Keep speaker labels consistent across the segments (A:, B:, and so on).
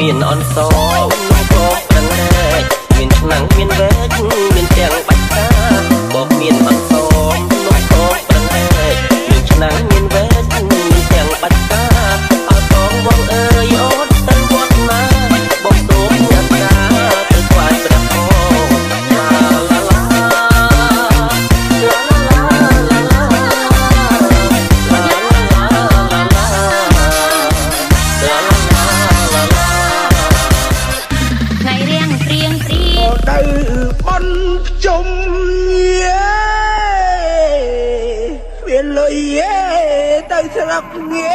A: មានអនសោមនោះក៏ប្រងែកមានឆ្នាំងមានវែកមានទាំងបាច់កាបបមានអនសោមនោះក៏ប្រងែកមានឆ្នាំងមានវែកមានទាំងបាច់កាអត់បងវងអើយអូនទៅវត្តណាបងសូមញ៉ាំកាទៅថ្វាយព្រះពរឡាឡាឡា
B: ទៅបនជុំវាលុយទៅស្រុកងា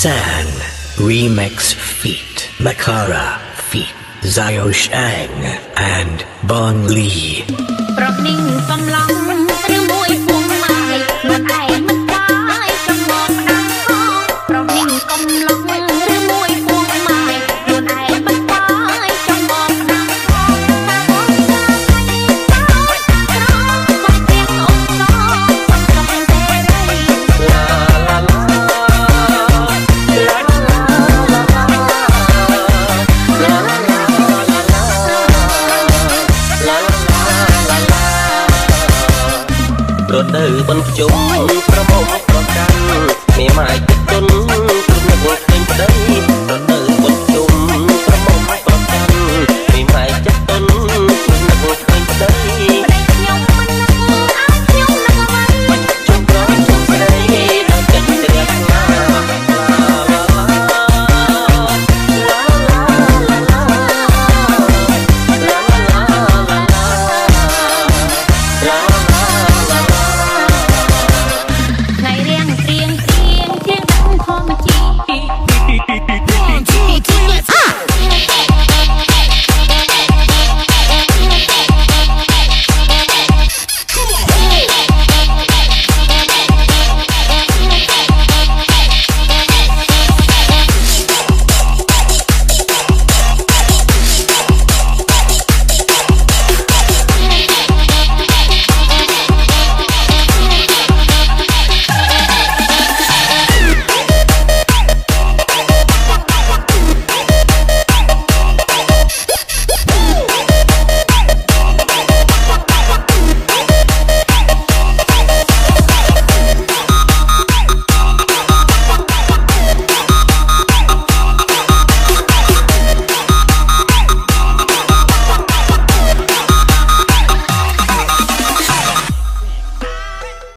C: San Remix feat. Makara feat. Zio Shang and Bong Lee.
D: ប្រកninh កំឡុងឬមួយពុំម៉ាយមិនឯងមិនបាយចំមកដាំហោប្រកninh កំឡុងឬមួយពុំម៉ាយមិនឯងមិនបាយចំមកដាំហោថាបងមកទាំងអូនសសំកំទេរីឡាឡាឡា
A: រត់ទៅបនជុំប្រមុំប្រកាន់មេម៉ាយ